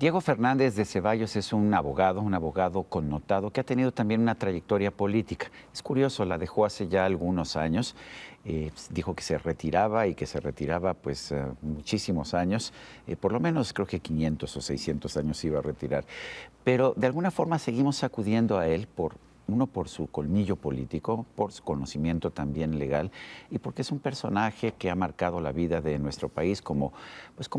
Diego Fernández de Ceballos es un abogado connotado que ha tenido también una trayectoria política. Es curioso, la dejó hace ya algunos años. Dijo que se retiraba y que se retiraba muchísimos años, por lo menos creo que 500 o 600 años se iba a retirar. Pero de alguna forma seguimos acudiendo a él por su colmillo político, por su conocimiento también legal y porque es un personaje que ha marcado la vida de nuestro país como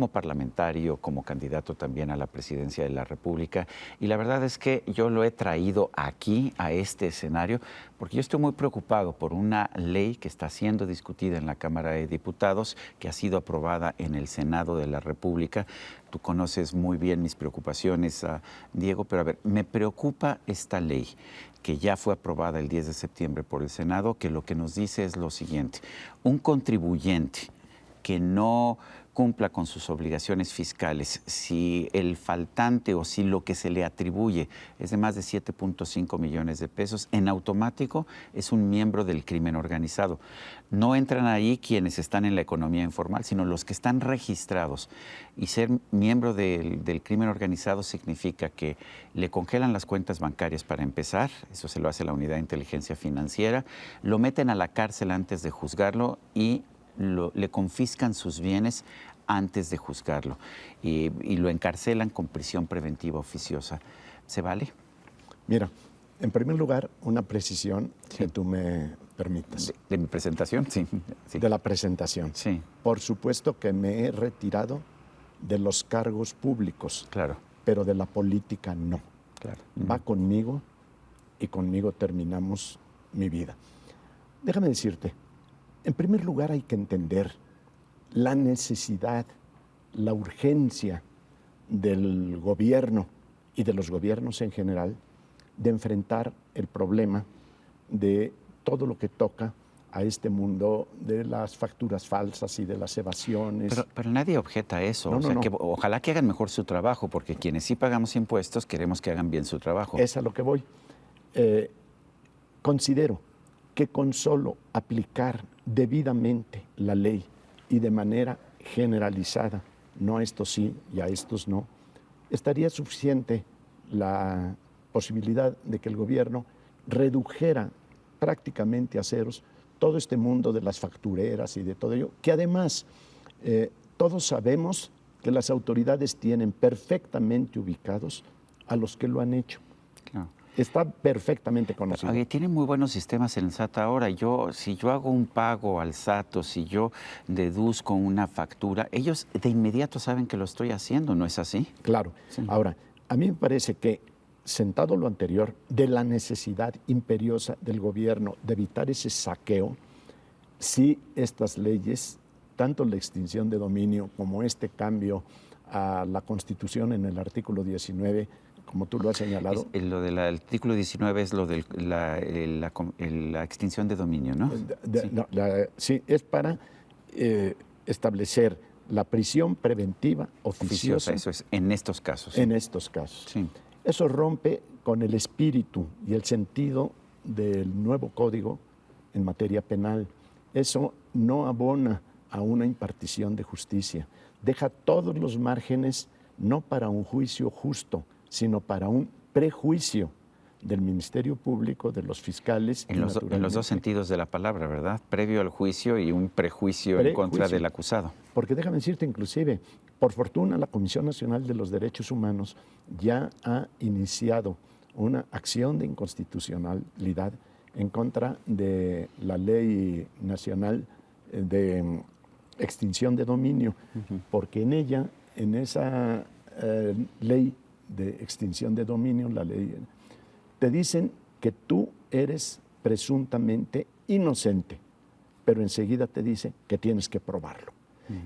parlamentario, como candidato también a la presidencia de la República. Y la verdad es que yo lo he traído aquí, a este escenario, porque yo estoy muy preocupado por una ley que está siendo discutida en la Cámara de Diputados, que ha sido aprobada en el Senado de la República. Tú conoces muy bien mis preocupaciones, Diego, pero a ver, me preocupa esta ley que ya fue aprobada el 10 de septiembre por el Senado, que lo que nos dice es lo siguiente: un contribuyente que no cumpla con sus obligaciones fiscales, si el faltante o si lo que se le atribuye es de más de 7.5 millones de pesos, en automático es un miembro del crimen organizado. No entran ahí quienes están en la economía informal, sino los que están registrados. Y ser miembro del crimen organizado significa que le congelan las cuentas bancarias para empezar, eso se lo hace la Unidad de Inteligencia Financiera, lo meten a la cárcel antes de juzgarlo y le confiscan sus bienes antes de juzgarlo y lo encarcelan con prisión preventiva oficiosa. ¿Se vale? Mira, en primer lugar, una precisión que tú me permitas. ¿De mi presentación? Sí. De la presentación. Sí. Por supuesto que me he retirado de los cargos públicos, claro, pero de la política no. Claro. Va conmigo y conmigo terminamos mi vida. Déjame decirte, en primer lugar hay que entender la necesidad, la urgencia del gobierno y de los gobiernos en general de enfrentar el problema de todo lo que toca a este mundo de las facturas falsas y de las evasiones. Pero nadie objeta a eso. No. Que ojalá que hagan mejor su trabajo, porque quienes sí pagamos impuestos queremos que hagan bien su trabajo. Es a lo que voy. Considero que con solo aplicar debidamente la ley y de manera generalizada, no a estos sí y a estos no, estaría suficiente la posibilidad de que el gobierno redujera prácticamente a ceros todo este mundo de las factureras y de todo ello, que además todos sabemos que las autoridades tienen perfectamente ubicados a los que lo han hecho. Claro. Está perfectamente conocido. Oye, tienen muy buenos sistemas en el SAT ahora. Si yo hago un pago al SAT o si yo deduzco una factura, ellos de inmediato saben que lo estoy haciendo, ¿no es así? Claro. Sí. Ahora, a mí me parece que, sentado lo anterior, de la necesidad imperiosa del gobierno de evitar ese saqueo, sí estas leyes, tanto la extinción de dominio como este cambio a la Constitución en el artículo 19, como tú lo has señalado. Lo del artículo 19 es lo de la extinción de dominio, ¿no? Sí, es para establecer la prisión preventiva oficiosa. Eso es, en estos casos. En estos casos. Sí. Eso rompe con el espíritu y el sentido del nuevo código en materia penal. Eso no abona a una impartición de justicia. Deja todos los márgenes no para un juicio justo, sino para un prejuicio del Ministerio Público, de los fiscales. En los dos sentidos de la palabra, ¿verdad? Previo al juicio y un prejuicio en contra del acusado. Porque déjame decirte, inclusive, por fortuna, la Comisión Nacional de los Derechos Humanos ya ha iniciado una acción de inconstitucionalidad en contra de la Ley Nacional de Extinción de Dominio, porque en ella, en esa ley de extinción de dominio, la ley, te dicen que tú eres presuntamente inocente, pero enseguida te dice que tienes que probarlo.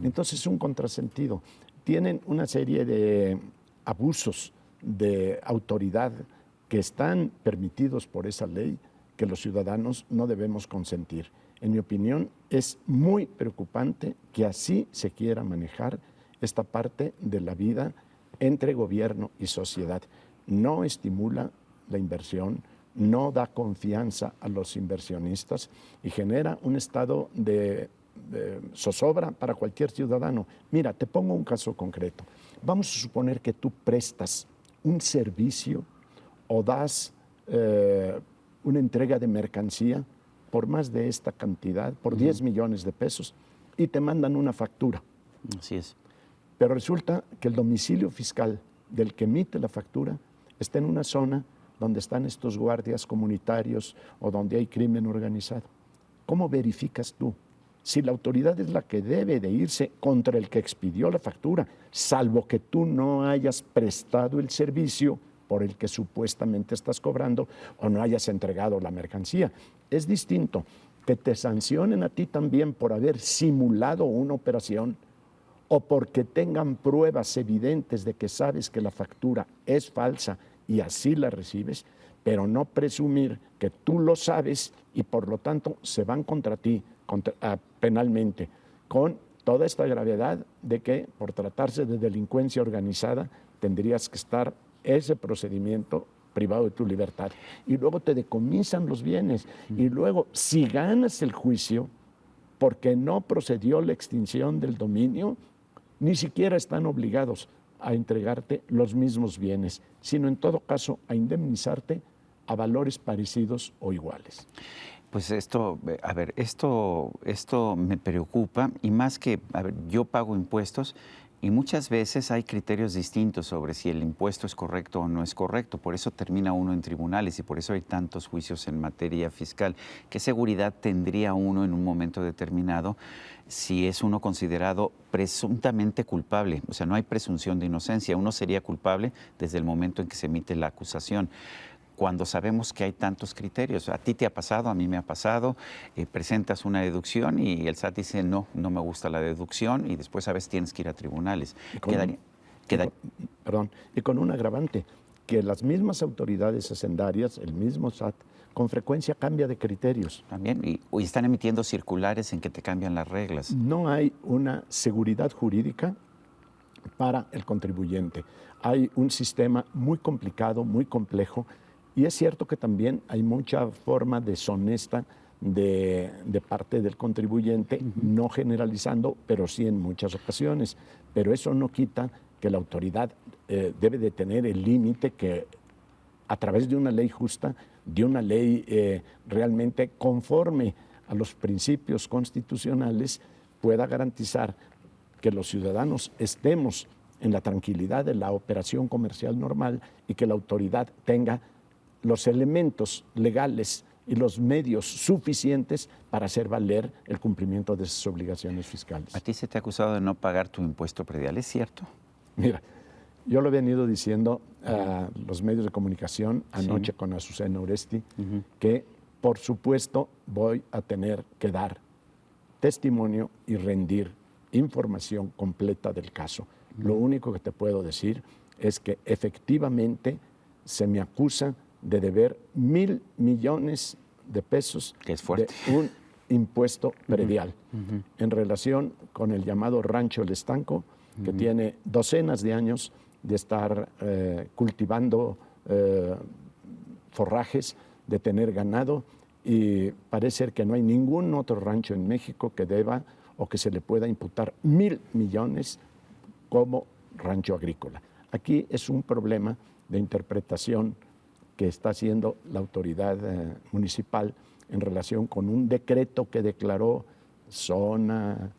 Entonces es un contrasentido. Tienen una serie de abusos de autoridad que están permitidos por esa ley que los ciudadanos no debemos consentir. En mi opinión, es muy preocupante que así se quiera manejar esta parte de la vida entre gobierno y sociedad. No estimula la inversión, no da confianza a los inversionistas y genera un estado de zozobra para cualquier ciudadano. Mira, te pongo un caso concreto. Vamos a suponer que tú prestas un servicio o das una entrega de mercancía por más de esta cantidad, por 10 millones de pesos, y te mandan una factura. Así es. Pero resulta que el domicilio fiscal del que emite la factura está en una zona donde están estos guardias comunitarios o donde hay crimen organizado. ¿Cómo verificas tú si la autoridad es la que debe de irse contra el que expidió la factura, salvo que tú no hayas prestado el servicio por el que supuestamente estás cobrando o no hayas entregado la mercancía? Es distinto que te sancionen a ti también por haber simulado una operación o porque tengan pruebas evidentes de que sabes que la factura es falsa y así la recibes, pero no presumir que tú lo sabes y por lo tanto se van contra ti penalmente, con toda esta gravedad de que por tratarse de delincuencia organizada tendrías que estar ese procedimiento privado de tu libertad. Y luego te decomisan los bienes. Y luego, si ganas el juicio, porque no procedió la extinción del dominio, ni siquiera están obligados a entregarte los mismos bienes, sino en todo caso a indemnizarte a valores parecidos o iguales. Pues esto, a ver, esto me preocupa y más que, a ver, yo pago impuestos y muchas veces hay criterios distintos sobre si el impuesto es correcto o no es correcto. Por eso termina uno en tribunales y por eso hay tantos juicios en materia fiscal. ¿Qué seguridad tendría uno en un momento determinado si es uno considerado presuntamente culpable? O sea, no hay presunción de inocencia. Uno sería culpable desde el momento en que se emite la acusación. Cuando sabemos que hay tantos criterios. A ti te ha pasado, a mí me ha pasado, presentas una deducción y el SAT dice no me gusta la deducción y después sabes tienes que ir a tribunales. Y con un agravante, que las mismas autoridades hacendarias, el mismo SAT, con frecuencia cambia de criterios. También, y están emitiendo circulares en que te cambian las reglas. No hay una seguridad jurídica para el contribuyente. Hay un sistema muy complicado, muy complejo. Y es cierto que también hay mucha forma deshonesta de parte del contribuyente, no generalizando, pero sí en muchas ocasiones. Pero eso no quita que la autoridad debe de tener el límite que a través de una ley justa, de una ley realmente conforme a los principios constitucionales, pueda garantizar que los ciudadanos estemos en la tranquilidad de la operación comercial normal y que la autoridad tenga los elementos legales y los medios suficientes para hacer valer el cumplimiento de sus obligaciones fiscales. ¿A ti se te ha acusado de no pagar tu impuesto predial? ¿Es cierto? Mira, yo lo he venido diciendo a los medios de comunicación anoche con Azucena Oresti, que por supuesto voy a tener que dar testimonio y rendir información completa del caso. Lo único que te puedo decir es que efectivamente se me acusa de deber 1,000 millones de pesos que es fuerte, de un impuesto predial en relación con el llamado Rancho El Estanco, que tiene docenas de años de estar cultivando forrajes, de tener ganado, y parece ser que no hay ningún otro rancho en México que deba o que se le pueda imputar 1,000 millones como rancho agrícola. Aquí es un problema de interpretación que está haciendo la autoridad municipal en relación con un decreto que declaró zona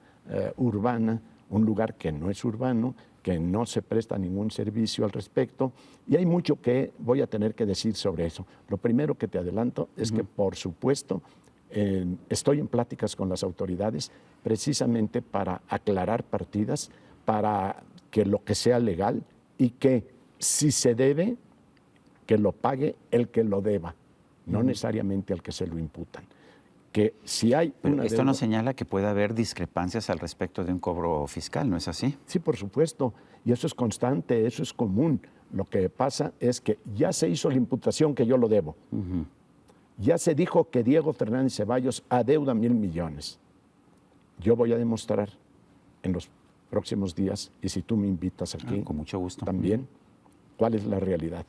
urbana, un lugar que no es urbano, que no se presta ningún servicio al respecto, y hay mucho que voy a tener que decir sobre eso. Lo primero que te adelanto es que, por supuesto, estoy en pláticas con las autoridades precisamente para aclarar partidas, para que lo que sea legal y que si se debe, que lo pague el que lo deba, no necesariamente el que se lo imputan. Que si hay una esto no señala que pueda haber discrepancias al respecto de un cobro fiscal, ¿no es así? Sí, por supuesto, y eso es constante, eso es común. Lo que pasa es que ya se hizo la imputación que yo lo debo. Ya se dijo que Diego Fernández Ceballos adeuda 1,000 millones. Yo voy a demostrar en los próximos días, y si tú me invitas aquí, con mucho gusto, también, cuál es la realidad.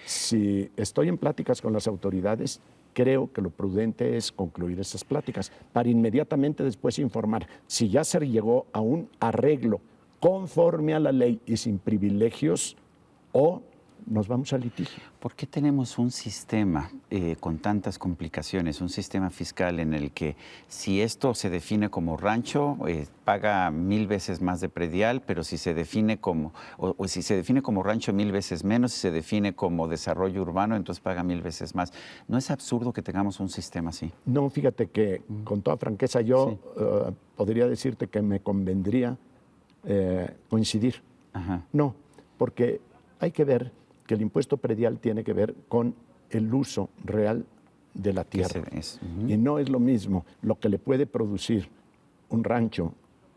Si estoy en pláticas con las autoridades, creo que lo prudente es concluir esas pláticas para inmediatamente después informar si ya se llegó a un arreglo conforme a la ley y sin privilegios o nos vamos al litigio. ¿Por qué tenemos un sistema con tantas complicaciones, un sistema fiscal en el que si esto se define como rancho, paga 1000 veces más de predial, pero si se define como, o si se define como rancho 1000 veces menos, si se define como desarrollo urbano, entonces paga 1000 veces más? ¿No es absurdo que tengamos un sistema así? No, fíjate que con toda franqueza yo podría decirte que me convendría coincidir. Ajá. No, porque hay que ver que el impuesto predial tiene que ver con el uso real de la tierra. Y no es lo mismo lo que le puede producir un rancho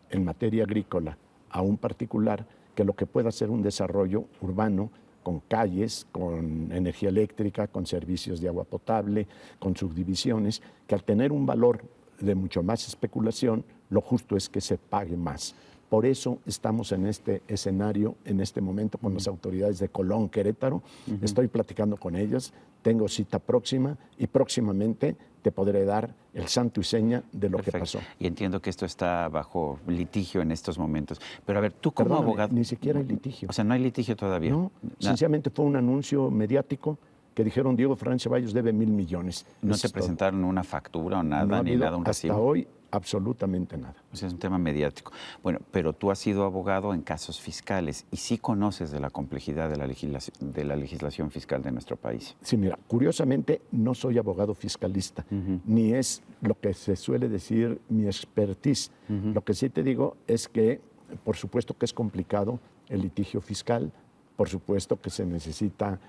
en materia agrícola a un particular que lo que pueda ser un desarrollo urbano con calles, con energía eléctrica, con servicios de agua potable, con subdivisiones, que al tener un valor de mucho más especulación, lo justo es que se pague más. Por eso estamos en este escenario, en este momento, con las autoridades de Colón, Querétaro. Estoy platicando con ellas, tengo cita próxima y próximamente te podré dar el santo y seña de lo que pasó. Y entiendo que esto está bajo litigio en estos momentos. Pero a ver, tú como abogado... Ni siquiera hay litigio. O sea, no hay litigio todavía. No, sencillamente fue un anuncio mediático que dijeron Diego Fernández Ceballos debe 1,000 millones. ¿No te presentaron una factura o nada, ni nada, un recibo? Hasta hoy, absolutamente nada. O sea, es un tema mediático. Bueno, pero tú has sido abogado en casos fiscales y sí conoces de la complejidad de la legislación fiscal de nuestro país. Sí, mira, curiosamente no soy abogado fiscalista, ni es lo que se suele decir mi expertise. Lo que sí te digo es que, por supuesto que es complicado el litigio fiscal, por supuesto que se necesita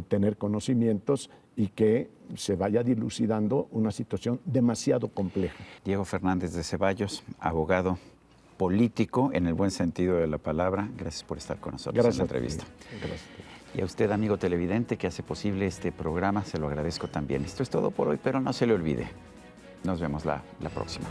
tener conocimientos y que se vaya dilucidando una situación demasiado compleja. Diego Fernández de Ceballos, abogado político en el buen sentido de la palabra. Gracias por estar con nosotros en la entrevista. Gracias. Y a usted, amigo televidente, que hace posible este programa, se lo agradezco también. Esto es todo por hoy, pero no se le olvide. Nos vemos la próxima.